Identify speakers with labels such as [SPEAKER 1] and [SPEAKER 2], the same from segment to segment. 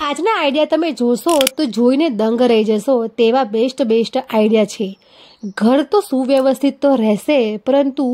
[SPEAKER 1] આજના આઈડિયા તમે જોશો તો જોઈને દંગ રહી જશો તેવા બેસ્ટ આઈડિયા છે। ઘર તો સુવ્યવસ્થિત તો રહેશે, પરંતુ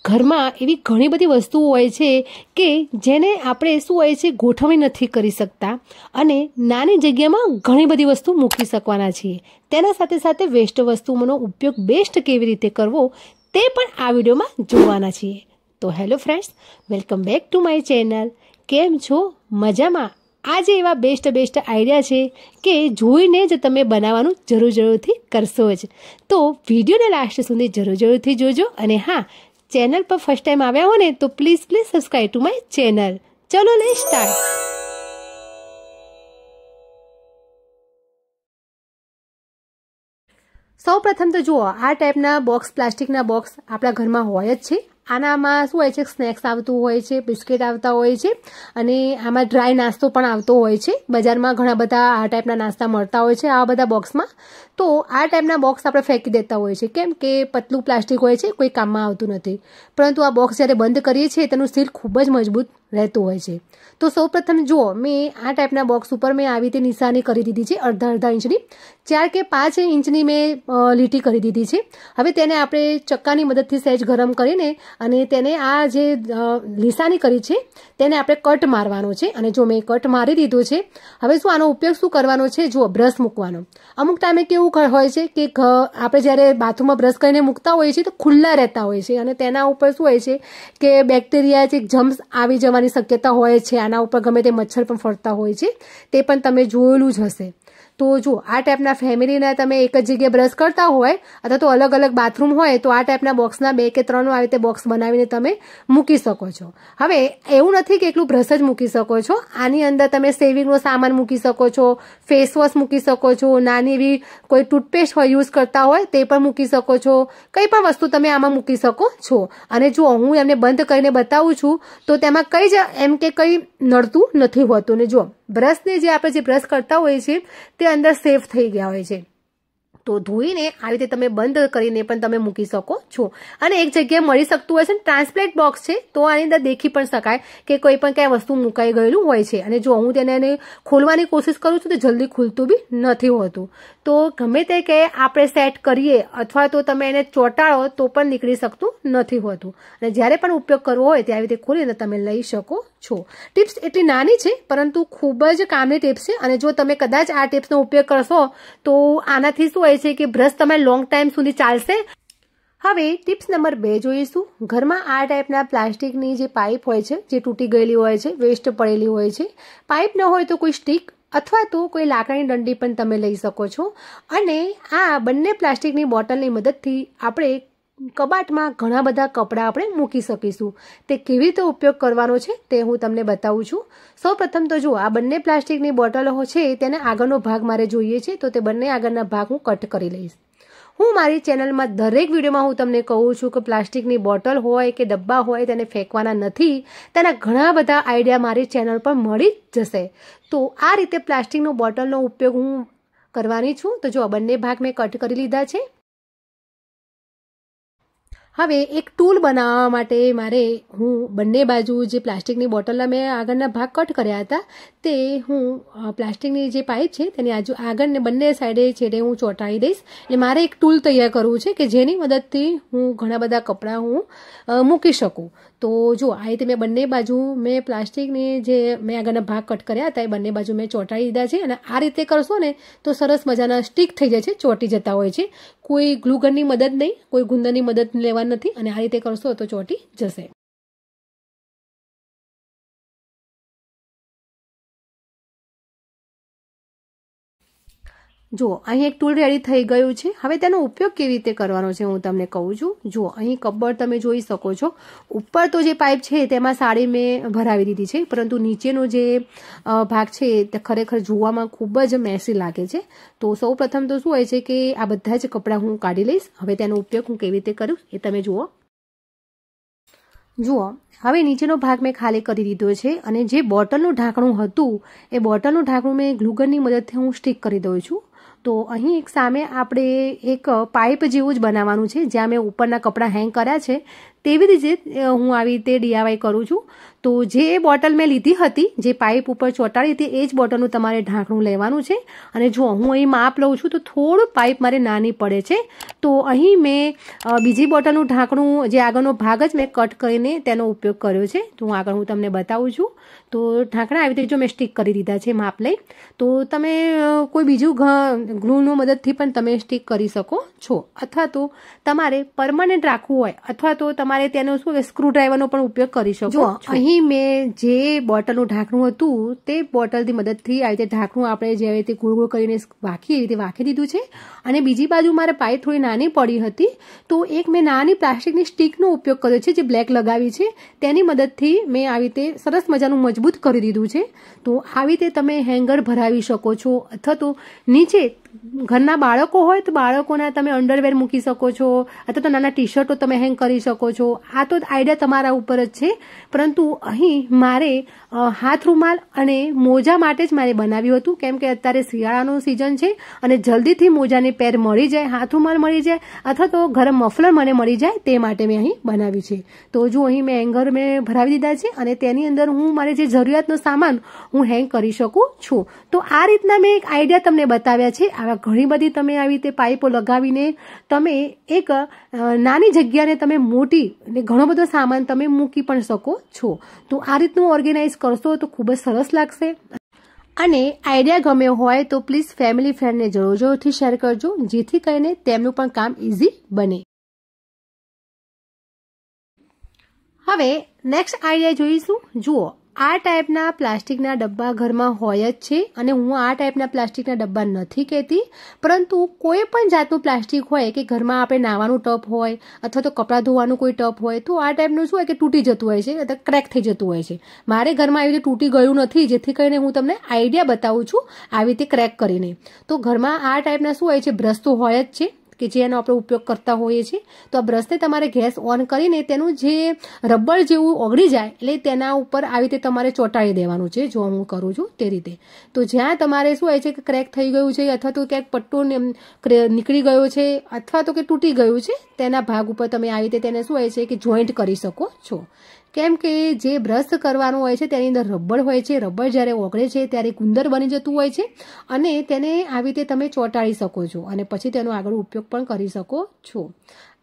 [SPEAKER 1] ઘરમાં એવી ઘણી બધી વસ્તુઓ હોય છે કે જેને આપણે શું હોય છે ગોઠવણી નથી કરી શકતા, અને નાની જગ્યામાં ઘણી બધી વસ્તુ મૂકી શકવાના છીએ। તેના સાથે સાથે વેસ્ટ વસ્તુઓનો ઉપયોગ બેસ્ટ કેવી રીતે કરવો તે પણ આ વિડીયોમાં જોવાના છીએ। તો hello friends, welcome back to my channel. કેમ છો? મજામાં? આજે એવા બેસ્ટ આઈડિયા છે કે જોઈને જ તમે બનાવવાનું જરૂરથી કરશો જ। તો વિડીયોને લાસ્ટ સુધી જરૂરથી જોજો, અને હા, ચેનલ પર ફર્સ્ટ ટાઈમ આવ્યા હો ને તો please subscribe to my channel. ચલો લેટ્સ સ્ટાર્ટ। સૌ પ્રથમ તો જુઓ, આ ટાઈપના બોક્સ, પ્લાસ્ટિકના બોક્સ આપણા ઘરમાં હોય જ છે। આનામાં શું હોય છે, સ્નેક્સ આવતું હોય છે, બિસ્કિટ આવતા હોય છે, અને આમાં ડ્રાય નાસ્તો પણ આવતો હોય છે। બજારમાં ઘણા બધા આ ટાઈપના નાસ્તા મળતા હોય છે આવા બધા બોક્સમાં। તો આ ટાઈપના બોક્સ આપણે ફેંકી દેતા હોય છે, કેમ કે પતલું પ્લાસ્ટિક હોય છે, કોઈ કામમાં આવતું નથી। પરંતુ આ બોક્સ જ્યારે બંધ કરીએ છીએ તેનું સીલ ખૂબ જ મજબૂત રહેતું હોય છે। તો સૌ પ્રથમ જુઓ, મેં આ ટાઈપના બોક્સ ઉપર મેં આવી રીતે નિશાની કરી દીધી છે, અડધા ઇંચની, 4 કે 5 ઇંચની મેં લીટી કરી દીધી છે। હવે તેને આપણે ચક્કાની મદદથી સહેજ ગરમ કરીને અને તેને આ જે નિશાની કરી છે તેને આપણે કટ મારવાનો છે। અને જો મેં કટ મારી દીધો છે, હવે શું આનો ઉપયોગ શું કરવાનો છે, જુઓ, બ્રશ મૂકવાનો। અમુક ટાઈમે કેવું હોય છે કે આપણે જ્યારે બાથરૂમમાં બ્રશ કરીને મૂકતા હોઈએ છીએ તો ખુલ્લા રહેતા હોય છે, અને તેના ઉપર શું હોય છે કે બેક્ટેરિયા છે, જમ્સ આવી જવાની શક્યતા હોય છે। આના ઉપર ગમે તે મચ્છર પણ ફરતા હોય છે, તે પણ તમે જોયેલું જ હશે। તો જો આ ટાઈપના ફેમિલીના તમે એક જ જગ્યાએ બ્રશ કરતા હોય અથવા તો અલગ અલગ બાથરૂમ હોય તો આ ટાઈપના બોક્સના 2 કે 3 આવી રીતે બોક્સ બનાવીને તમે મૂકી શકો છો। હવે એવું નથી કે એકલું બ્રશ જ મૂકી શકો છો, આની અંદર તમે સેવિંગનો સામાન મૂકી શકો છો, ફેસ વોશ મૂકી શકો છો, નાની એવી કોઈ ટૂથપેસ્ટ હોય યુઝ કરતા હોય તે પણ મૂકી શકો છો, કંઈ પણ વસ્તુ તમે આમાં મૂકી શકો છો। અને જો હું એમને બંધ કરીને બતાવું છું તો તેમાં કંઈ જ એમ કે કંઈ નડતું નથી હોતું। ને જો બ્રશને જે આપણે જે બ્રશ કરતા હોઈએ છીએ તે અંદર સેફ થઈ ગયા હોય છે, તો ધોઈને આવી રીતે તમે બંધ કરીને પણ તમે મૂકી શકો છો। અને એક જગ્યાએ મળી શકતું હોય છે, ટ્રાન્સપેરેન્ટ બોક્સ છે તો આની અંદર દેખી પણ શકાય કે કોઈ પણ ક્યાંય વસ્તુ મુકાઈ ગયેલું હોય છે। અને જો હું તેને ખોલવાની કોશિશ કરું છું તો જલ્દી ખુલતું બી નથી હોતું। તો ગમે તે કે આપણે સેટ કરીએ અથવા તો તમે એને ચોંટાડો તો પણ નીકળી શકતું નથી હોતું, અને જ્યારે પણ ઉપયોગ કરવો હોય તે આવી રીતે ખોલીને તમે લઈ શકો છો। ટિપ્સ એટલી નાની છે પરંતુ ખૂબ જ કામની ટિપ્સ છે, અને જો તમે કદાચ આ ટિપ્સનો ઉપયોગ કરશો તો આનાથી શું હોય છે કે બ્રશ તમે લોંગ ટાઈમ સુધી ચાલશે। હવે ટિપ્સ નંબર 2 જોઈશું। ઘરમાં આ ટાઈપના પ્લાસ્ટિકની જે પાઇપ હોય છે, જે તૂટી ગયેલી હોય છે, વેસ્ટ પડેલી હોય છે, પાઇપ ન હોય તો કોઈ સ્ટીક અથવા તો કોઈ લાકડાની દંડી પણ તમે લઈ શકો છો। અને આ બંને પ્લાસ્ટિકની બોટલની મદદથી આપણે કબાટમાં ઘણા બધા કપડાં આપણે મૂકી શકીશું। તે કેવી રીતે ઉપયોગ કરવાનો છે તે હું તમને બતાવું છું। સૌ પ્રથમ તો જુઓ, આ બંને પ્લાસ્ટિકની બોટલો છે તેને આગળનો ભાગ મારે જોઈએ છે, તો તે બંને આગળના ભાગ હું કટ કરી લઈશ। હું મારી ચેનલમાં દરેક વિડીયોમાં હું તમને કહું છું કે પ્લાસ્ટિકની બોટલ હોય કે ડબ્બા હોય તેને ફેંકવાના નથી, તેના ઘણા બધા આઈડિયા મારી ચેનલ પર મળી જ જશે। તો આ રીતે પ્લાસ્ટિકનો બોટલનો ઉપયોગ હું કરવાની છું। તો જો બંને ભાગ મેં કટ કરી લીધા છે। હવે એક ટૂલ બનાવવા માટે હું બંને બાજુ જે પ્લાસ્ટિકની બોટલના મેં આગળના ભાગ કટ કર્યા હતા તે હું પ્લાસ્ટિકની જે પાઇપ છે તેની આગળને બંને સાઈડે છેડે હું ચોંટાડી દઈશ। એટલે મારે એક ટૂલ તૈયાર કરવું છે કે જેની મદદથી હું ઘણા બધા કપડાં હું મૂકી શકું। તો જો આ રીતે મેં બંને બાજુ મેં પ્લાસ્ટિકની જે મેં આગળના ભાગ કટ કર્યા હતા એ બંને બાજુ મેં ચોંટાડી દીધા છે। અને આ રીતે કરશો ને તો સરસ મજાના સ્ટીક થઈ જાય છે, ચોંટી જતા હોય છે। કોઈ ગ્લુગનની મદદ નહીં, કોઈ ગુંદરની મદદ લેવાની નથી, અને આ રીતે કરશો તો ચોંટી જશે। જુઓ, અહીં એક ટૂલ રેડી થઈ ગયું છે। હવે તેનો ઉપયોગ કેવી રીતે કરવાનો છે હું તમને કહું છું। જુઓ, અહીં કપબોર્ડ તમે જોઈ શકો છો, ઉપર તો જે પાઇપ છે તેમાં સાડી મેં ભરાવી દીધી છે, પરંતુ નીચેનો જે ભાગ છે તે ખરેખર જોવામાં ખૂબ જ મેસી લાગે છે। તો સૌ પ્રથમ તો શું હોય છે કે આ બધા જ કપડાં હું કાઢી લઈશ। હવે તેનો ઉપયોગ હું કેવી રીતે કરું એ તમે જુઓ। હવે નીચેનો ભાગ મેં ખાલી કરી દીધો છે, અને જે બોટલનું ઢાંકણું હતું એ બોટલનું ઢાંકણું મેં ગ્લુગનની મદદથી હું સ્ટીક કરી દઉં છું। તો અહીં એક સામે આપણે એક પાઇપ જેવું જ બનાવવાનું છે, જ્યાં મેં ઉપરના કપડાં હેંગ કર્યા છે તેવી રીતે હું આવી રીતે DIY કરું છું. તો જે બોટલ મેં લીધી હતી, જે પાઇપ ઉપર ચોંટાડી હતી, એ જ બોટલનું તમારે ઢાંકણું લેવાનું છે. અને જો હું અહીં માપ લઉં છું તો થોડું પાઇપ મારે નાની પડે છે. તો અહીં મેં બીજી બોટલનું ઢાંકણું, જે આગળનો ભાગ જ મેં કટ કરીને તેનો ઉપયોગ કર્યો છે. તો આગળ હું તમને બતાવું છું. તો ઢાંકણા આવી રીતે જો મેં સ્ટીક કરી દીધા છે માપ લઈ. તો તમે કોઈ બીજું ગ્લુનો મદદથી પણ તમે સ્ટીક કરી શકો છો, અથવા તો તમારે પરમાનન્ટ રાખવું હોય, અથવા તો તમારે તેનો શું સ્ક્રૂડ્રાઈવરનો પણ ઉપયોગ કરી શકો છો. અહીં મેં જે બોટલનું ઢાંકણું હતું તે બોટલની મદદથી આવી રીતે ઢાંકણું આપણે જે રીતે ગોળ ગોળ કરીને એવી રીતે વાંખી દીધું છે. અને બીજી બાજુ મારે પાઇપ થોડી નાની પડી હતી, તો એક મેં નાની પ્લાસ્ટિકની સ્ટીકનો ઉપયોગ કર્યો છે, જે બ્લેક લગાવી છે. તેની મદદથી મેં આવી રીતે સરસ મજાનું મજબૂત કરી દીધું છે. તો આવી રીતે તમે હેંગર ભરાવી શકો છો, અથવા તો નીચે ઘરના બાળકો હોય તો બાળકોના તમે અંડરવેર મૂકી શકો છો, અથવા તો નાના ટી-શર્ટો તમે હેંગ કરી શકો છો. આ તો આઈડિયા તમારા ઉપર જ છે. પરંતુ અહીં મારે હાથ રૂમાલ અને મોજા માટે જ મારે બનાવ્યું હતું, કેમ કે અત્યારે શિયાળાનું સિઝન છે અને જલ્દીથી મોજાની પેર મળી જાય, હાથ રૂમાલ મળી જાય, અથવા તો ગરમ મફલર મને મળી જાય, તે માટે મેં અહીં બનાવ્યું છે. તો જો અહીં મેં હેંગર મેં ભરાવી દીધા છે અને તેની અંદર હું મારે જે જરૂરિયાતનો સામાન હું હેંગ કરી શકું છું. તો આ રીતના મેં એક આઈડિયા તમને બતાવ્યા છે. આવા ઘણી બધી તમે આવી રીતે પાઇપો લગાવીને તમે એક નાની જગ્યાને તમે મોટી એટલે ઘણો બધો સામાન તમે મૂકી પણ શકો છો. તો આ રીતનું ઓર્ગેનાઇઝ કરશો તો ખૂબ જ સરસ લાગશે. અને આઈડિયા ગમ્યો હોય તો પ્લીઝ ફેમિલી ફ્રેન્ડને જરૂરથી શેર કરજો, જેથી કરીને તેમનું પણ કામ ઇઝી બને. હવે નેક્સ્ટ આઈડિયા જોઈશું. જુઓ, આ ટાઈપના પ્લાસ્ટિકના ડબ્બા ઘરમાં હોય જ છે. અને હું આ ટાઈપના પ્લાસ્ટિકના ડબ્બા નથી કહેતી, પરંતુ કોઈ પણ જાતનું પ્લાસ્ટિક હોય કે ઘરમાં આપણે નાવાનું ટબ હોય, અથવા તો કપડાં ધોવાનું કોઈ ટબ હોય, તો આ ટાઈપનું શું હોય કે તૂટી જતું હોય છે, અથવા ક્રેક થઈ જતું હોય છે. મારે ઘરમાં આવી રીતે તૂટી ગયું નથી, જેથી કરીને હું તમને આઈડિયા બતાવું છું આવી રીતે ક્રેક કરીને. તો ઘરમાં આ ટાઈપના શું હોય છે, બ્રશ તો હોય જ છે કે જેનો આપણે ઉપયોગ કરતા હોઈએ છીએ. તો આ બ્રશને તમારે ગેસ ઓન કરીને તેનું જે રબર જેવું ઓગળી જાય, એટલે તેના ઉપર આવી રીતે તમારે ચોંટાડી દેવાનું છે, જો હું કરું છું તે રીતે. તો જ્યાં તમારે શું હોય છે કે ક્રેક થઈ ગયું છે, અથવા તો ક્યાંક પટ્ટો નીકળી ગયો છે, અથવા તો કે તૂટી ગયું છે, તેના ભાગ ઉપર તમે આવી રીતે તેને શું હોય છે કે જોઈન્ટ કરી શકો છો. કેમ કે જે બ્રશ કરવાનું હોય છે તેની અંદર રબર હોય છે. રબર જ્યારે ઓગળે છે ત્યારે ગુંદર બની જતું હોય છે, અને તેને આવી રીતે તમે ચોંટાડી શકો છો અને પછી તેનો આગળ ઉપયોગ પણ કરી શકો છો.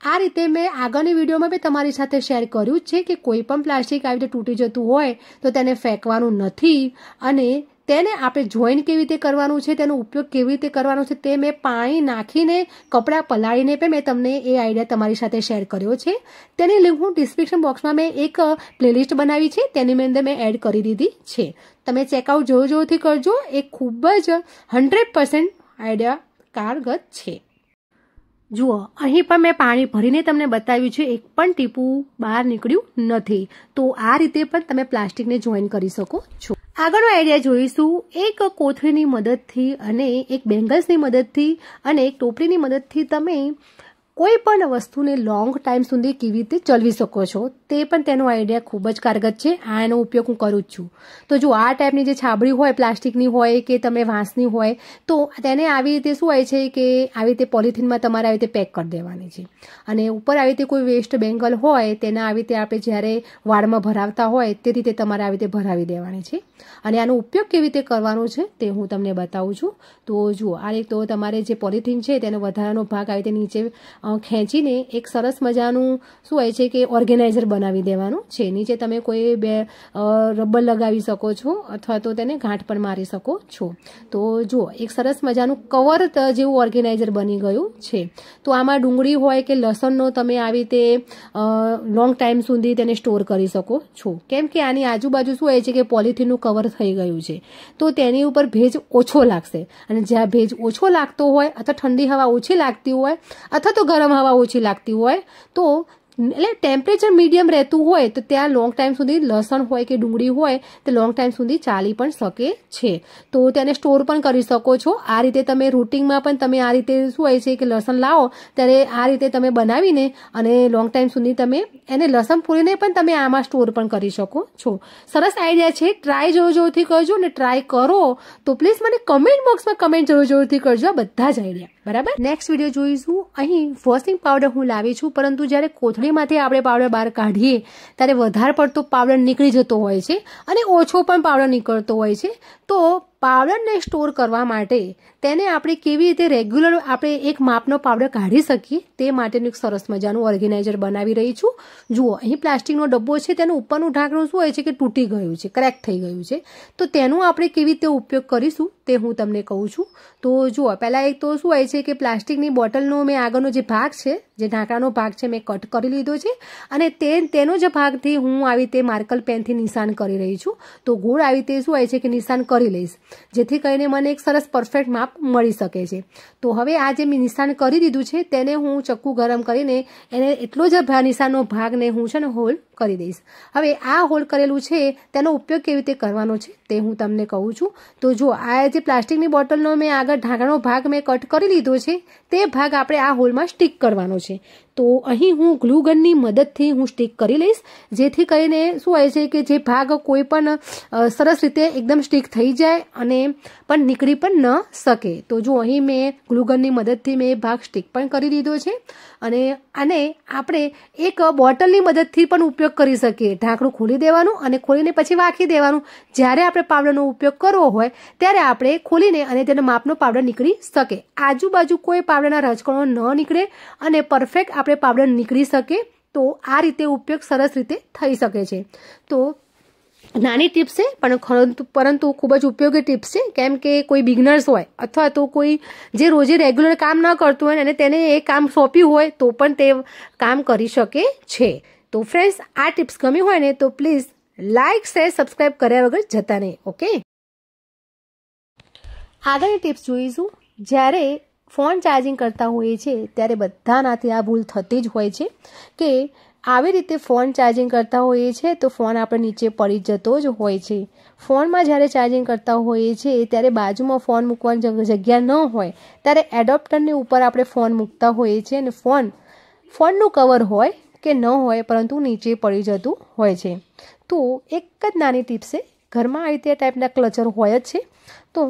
[SPEAKER 1] આ રીતે મેં આગળની વિડીયોમાં બી તમારી સાથે શેર કર્યું જ છે કે કોઈ પણ પ્લાસ્ટિક આવી રીતે તૂટી જતું હોય તો તેને ફેંકવાનું નથી, અને તેને આપણે જોઈન્ટ કેવી રીતે કરવાનું છે, તેનો ઉપયોગ કેવી રીતે કરવાનો છે, તે મેં પાણી નાખીને કપડાં પલાળીને પણ મેં તમને એ આઈડિયા તમારી સાથે શેર કર્યો છે. તેની લિંક હું ડિસ્ક્રિપ્શન બોક્સમાં મેં એક પ્લેલિસ્ટ બનાવી છે, તેની અંદર મેં એડ કરી દીધી છે. તમે ચેકઆઉટ જોરથી કરજો. એ ખૂબ જ 100% આઈડિયા કારગર છે. જુઓ, અહીં પણ મેં પાણી ભરીને તમને બતાવ્યું છે, એક પણ ટીપું બહાર નીકળ્યું નથી. તો આ રીતે પણ તમે પ્લાસ્ટિકને જોઈન કરી શકો છો. આગળનો આઈડિયા જોઈશું. એક કોથળીની મદદથી અને એક બેંગલ્સની મદદથી અને એક ટોપલીની મદદથી તમે કોઈ પણ વસ્તુને લોંગ ટાઈમ સુધી કેવી રીતે ચલાવી શકો છો, તે પણ તેનો આઈડિયા ખૂબ જ કારગર છે. આનો ઉપયોગ હું કરું જ છું. તો જો આ ટાઈપની જે છાબડી હોય, પ્લાસ્ટિકની હોય કે તમે વાંસની હોય, તો તેને આવી રીતે શું હોય છે કે આવી રીતે પોલિથીનમાં તમારે આવી રીતે પેક કરી દેવાની છે. અને ઉપર આવી રીતે કોઈ વેસ્ટ બેંગલ હોય તેના આવી રીતે આપણે જ્યારે વાળમાં ભરાવતા હોય તે રીતે તમારે આવી રીતે ભરાવી દેવાની છે. અને આનો ઉપયોગ કેવી રીતે કરવાનો છે તે હું તમને બતાવું છું. તો જુઓ, આ રીતે તો તમારે જે પોલિથીન છે તેનો વધારાનો ભાગ આવી રીતે નીચે ખેંચીને એક સરસ મજાનું શું હોય છે કે ઓર્ગેનાઇઝર બનાવી દેવાનું છે. નીચે તમે કોઈ રબર લગાવી શકો છો, અથવા તો તેને ગાંઠ પણ મારી શકો છો. તો જુઓ, એક સરસ મજાનું કવર જેવું ઓર્ગેનાઇઝર બની ગયું છે. તો આમાં ડુંગળી હોય કે લસણનો તમે આવી રીતે લોંગ ટાઈમ સુધી તેને સ્ટોર કરી શકો છો. કેમ કે આની આજુબાજુ શું હોય છે કે પોલિથીનનું કવર થઈ ગયું છે, તો તેની ઉપર ભેજ ઓછો લાગશે. અને જ્યાં ભેજ ઓછો લાગતો હોય, અથવા ઠંડી હવા ઓછી લાગતી હોય, અથવા તો ગરમ હવા ઓછી લાગતી હોય, તો એટલે ટેમ્પરેચર મીડિયમ રહેતું હોય તો ત્યાં લોંગ ટાઈમ સુધી લસણ હોય કે ડુંગળી હોય તે લોંગ ટાઈમ સુધી ચાલી પણ શકે છે. તો તેને સ્ટોર પણ કરી શકો છો. આ રીતે તમે રૂટિનમાં પણ તમે આ રીતે શું હોય છે કે લસણ લાવો ત્યારે આ રીતે તમે બનાવીને અને લોંગ ટાઈમ સુધી તમે એને લસણ ફોલીને પણ તમે આમાં સ્ટોર પણ કરી શકો છો. સરસ આઈડિયા છે. ટ્રાય જોરથી કરજો ને ટ્રાય કરો તો પ્લીઝ મને કમેન્ટ બોક્સમાં કમેન્ટ જોરથી કરજો આ બધા જ આઈડિયા. બરાબર. નેક્સ્ટ વિડીયો જોઈશું. અહીં વોશિંગ પાવડર હું લાવી છું, પરંતુ જ્યારે કોથળીમાંથી આપણે પાવડર બહાર કાઢીએ ત્યારે વધારે પડતો પાવડર નીકળી જતો હોય છે અને ઓછો પણ પાવડર નીકળતો હોય છે. તો પાવડરને સ્ટોર કરવા માટે તેને આપણે કેવી રીતે રેગ્યુલર આપણે એક માપનો પાવડર કાઢી શકીએ તે માટેનું એક સરસ મજાનું ઓર્ગેનાઇઝર બનાવી રહી છું. જુઓ, અહીં પ્લાસ્ટિકનો ડબ્બો છે, તેનું ઉપરનું ઢાંકણું શું હોય છે કે તૂટી ગયું છે, ક્રેક થઈ ગયું છે. તો તેનું આપણે કેવી રીતે ઉપયોગ કરીશું તે હું તમને કહું છું. તો જુઓ, પહેલાં એક તો શું હોય છે કે પ્લાસ્ટિકની બોટલનો મેં આગળનો જે ભાગ છે, જે ઢાંકણાનો ભાગ છે, મેં કટ કરી લીધો છે અને તેનો જ ભાગથી હું આવી રીતે માર્કર પેનથી નિશાન કરી રહી છું. તો ગોળ આવી રીતે શું હોય છે કે નિશાન કરી લઈશ, જેથી કરીને મને એક સરસ પરફેક્ટ માપ મળી શકે છે. તો હવે આ જે મેં નિશાન કરી દીધું છે તેને હું ચક્કુ ગરમ કરીને એને એટલો જ નિશાનનો ભાગને હું છે ને હોલ કરી દઈશ. હવે આ હોલ કરેલું છે તેનો ઉપયોગ કેવી રીતે કરવાનો છે તે હું તમને કહું છું. તો જો આ જે પ્લાસ્ટિકની બોટલનો મેં આગળ ઢાંકણનો ભાગ મેં કટ કરી લીધો છે તે ભાગ આપણે આ હોલમાં સ્ટીક કરવાનો છે. તો અહીં હું ગ્લુગનની મદદથી હું સ્ટીક કરી લઈશ, જેથી કરીને શું હોય છે કે જે ભાગ કોઈ પણ સરસ રીતે એકદમ સ્ટીક થઈ જાય અને પણ નીકળી પણ ન શકે. તો જો અહીં મેં ગ્લુગનની મદદથી મેં ભાગ સ્ટીક પણ કરી દીધો છે અને આને આપણે એક બોટલની મદદથી પણ ઉપયોગ કરી શકીએ. ઢાંકણું ખોલી દેવાનું અને ખોલીને પછી વાંકી દેવાનું. જ્યારે આપણે પાવડરનો ઉપયોગ કરવો હોય ત્યારે આપણે ખોલીને અને તેનો માપનો પાવડર નીકળી શકે. આજુબાજુ કોઈ પાવડરના રજકણો ન નીકળે અને પરફેક્ટ આપણે પાવડર નીકળી શકે. તો આ રીતે ઉપયોગ સરસ રીતે થઈ શકે છે. તો નાની ટિપ્સ છે પરંતુ ખૂબ જ ઉપયોગી ટિપ્સ છે, કેમ કે કોઈ બિગનર્સ હોય અથવા તો કોઈ જે રોજે રેગ્યુલર કામ ન કરતું હોય અને તેને એ કામ સોંપ્યું હોય તો પણ તે કામ કરી શકે છે. તો ફ્રેન્ડ્સ, આ ટિપ્સ ગમી હોય ને તો પ્લીઝ લાઇક, શેર, સબસ્ક્રાઇબ કર્યા વગર જતા નહીં. ઓકે, આગળની ટિપ્સ જોઈશું. જ્યારે ફોન ચાર્જિંગ કરતા હોઈએ છીએ ત્યારે બધાનાથી આ ભૂલ થતી જ હોય છે કે આવી રીતે ફોન ચાર્જિંગ કરતા હોઈએ છીએ તો ફોન આપણે નીચે પડી જતો જ હોય છે. ફોનમાં જ્યારે ચાર્જિંગ કરતા હોઈએ છીએ ત્યારે બાજુમાં ફોન મૂકવાની જગ્યા ન હોય ત્યારે એડોપ્ટરની ઉપર આપણે ફોન મૂકતા હોઈએ છીએ અને ફોનનું કવર હોય કે ન હોય પરંતુ નીચે પડી જતું હોય છે. તો એક જ નાની ટિપ્સ છે, ઘરમાં આવી રીતે ટાઈપના ક્લચર હોય જ છે. તો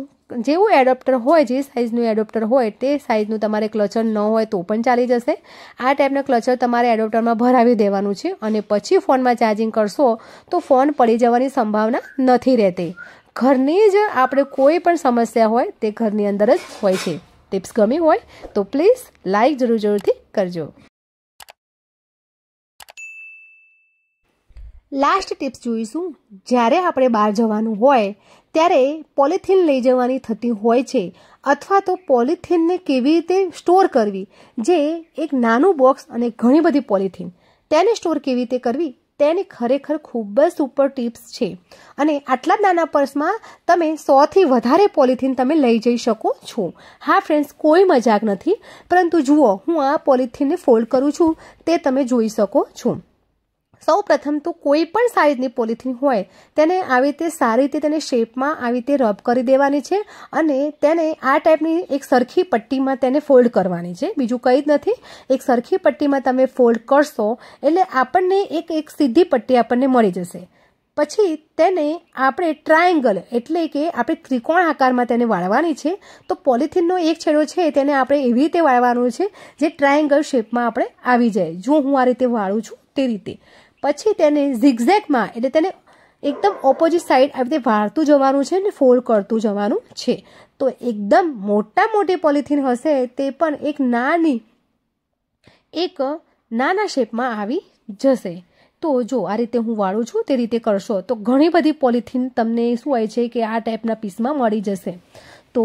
[SPEAKER 1] જેવું એડોપ્ટર હોય, જે સાઇઝનું એડોપ્ટર હોય તે સાઇઝનું તમારે ક્લચર ન હોય તો પણ ચાલી જશે. આ ટાઈપના ક્લચર તમારે એડોપ્ટરમાં ભરાવી દેવાનું છે અને પછી ફોનમાં ચાર્જિંગ કરશો તો ફોન પડી જવાની સંભાવના નથી રહેતી. ઘરની જ આપણે કોઈ પણ સમસ્યા હોય તે ઘરની અંદર જ હોય છે. ટિપ્સ ગમી હોય તો પ્લીઝ લાઈક જરૂરથી કરજો. લાસ્ટ ટિપ્સ જોઈશું. જ્યારે આપણે બહાર જવાનું હોય ત્યારે પોલિથીન લઈ જવાની થતી હોય છે અથવા તો પોલિથીનને કેવી રીતે સ્ટોર કરવી, જે એક નાનું બોક્સ અને ઘણી બધી પોલિથીન તેને સ્ટોર કેવી રીતે કરવી તેની ખરેખર ખૂબ જ સુપર ટિપ્સ છે. અને આટલા નાના પર્સમાં તમે 100થી વધારે પોલિથીન તમે લઈ જઈ શકો છો. હા ફ્રેન્ડ્સ, કોઈ મજાક નથી, પરંતુ જુઓ, હું આ પોલિથીનને ફોલ્ડ કરું છું તે તમે જોઈ શકો છો. સૌ પ્રથમ તો કોઈ પણ સાઇઝની પોલિથીન હોય તેને આવી રીતે સારી રીતે તેને શેપમાં આવી રીતે રબ કરી દેવાની છે અને તેને આ ટાઈપની એક સરખી પટ્ટીમાં તેને ફોલ્ડ કરવાની છે. બીજું કંઈ જ નથી. એક સરખી પટ્ટીમાં તમે ફોલ્ડ કરશો એટલે આપણને એક સીધી પટ્ટી આપણને મળી જશે. પછી તેને આપણે ટ્રાયેંગલ એટલે કે આપણે ત્રિકોણ આકારમાં તેને વાળવાની છે. તો પોલિથીનનો એક છેડો છે તેને આપણે એવી રીતે વાળવાનું છે જે ટ્રાયેંગલ શેપમાં આપણે આવી જાય. જો હું આ રીતે વાળું છું તે રીતે. પછી તેને ઝિગઝેગમાં એટલે તેને એકદમ ઓપોઝિટ સાઈડ આવી રીતે વાળતું જવાનું છે અને ફોલ્ડ કરતું જવાનું છે. તો એકદમ મોટી પોલિથીન હશે તે પણ એક નાના શેપમાં આવી જશે. તો જો આ રીતે હું વાળું છું તે રીતે કરશો તો ઘણી બધી પોલિથીન તમને શું હોય છે કે આ ટાઈપના પીસમાં મળી જશે. તો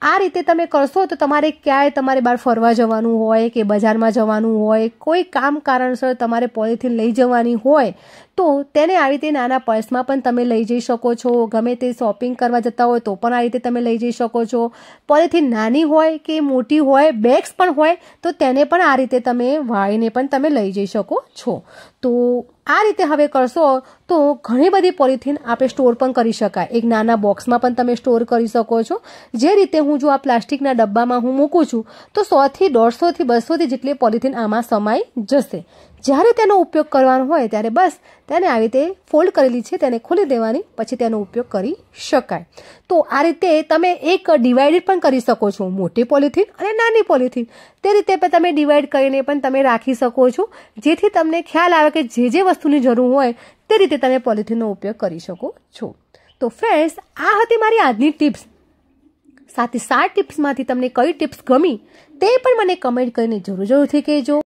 [SPEAKER 1] આ રીતે તમે કરશો તો તમારે ક્યાંય તમારે બહાર ફરવા જવાનું હોય કે બજારમાં જવાનું હોય, કોઈ કામ કારણસર તમારે પોલિથીન લઈ જવાની હોય તો તેને આવી રીતે નાના પર્સમાં પણ તમે લઈ જઈ શકો છો. ગમે તે શોપિંગ કરવા જતા હોય તો પણ આ રીતે તમે લઈ જઈ શકો છો. પોલિથીન નાની હોય કે મોટી હોય, બેગ્સ પણ હોય તો તેને પણ આ રીતે તમે વાળીને પણ તમે લઈ જઈ શકો છો. તો આ રીતે હવે કરશો તો ઘણી બધી પોલિથીન આપણે સ્ટોર પણ કરી શકાય. એક નાના બોક્સમાં પણ તમે સ્ટોર કરી શકો છો. જે રીતે હું જો આ પ્લાસ્ટિકના ડબ્બામાં હું મૂકું છું તો 100થી 150થી 200થી જેટલી પોલિથીન આમાં સમાઈ જશે. જ્યારે તેનો ઉપયોગ કરવાનો હોય ત્યારે બસ તેને આવી રીતે ફોલ્ડ કરેલી છે તેને ખોલી દેવાની, પછી તેનો ઉપયોગ કરી શકાય. તો આ રીતે તમે એક ડિવાઈડેડ પણ કરી શકો છો, મોટી પોલિથીન અને નાની પોલિથીન. તે રીતે પણ તમે ડિવાઈડ કરીને પણ તમે રાખી શકો છો, જેથી તમને ખ્યાલ આવે કે જે વસ્તુની જરૂર હોય તે રીતે તમે પોલિથીનનો ઉપયોગ કરી શકો છો. તો ફ્રેન્ડ્સ, આ હતી મારી આજની ટિપ્સ. 7 ટિપ્સમાંથી તમને કઈ ટિપ્સ ગમી તે પણ મને કમેન્ટ કરીને જરૂરથી કહેજો.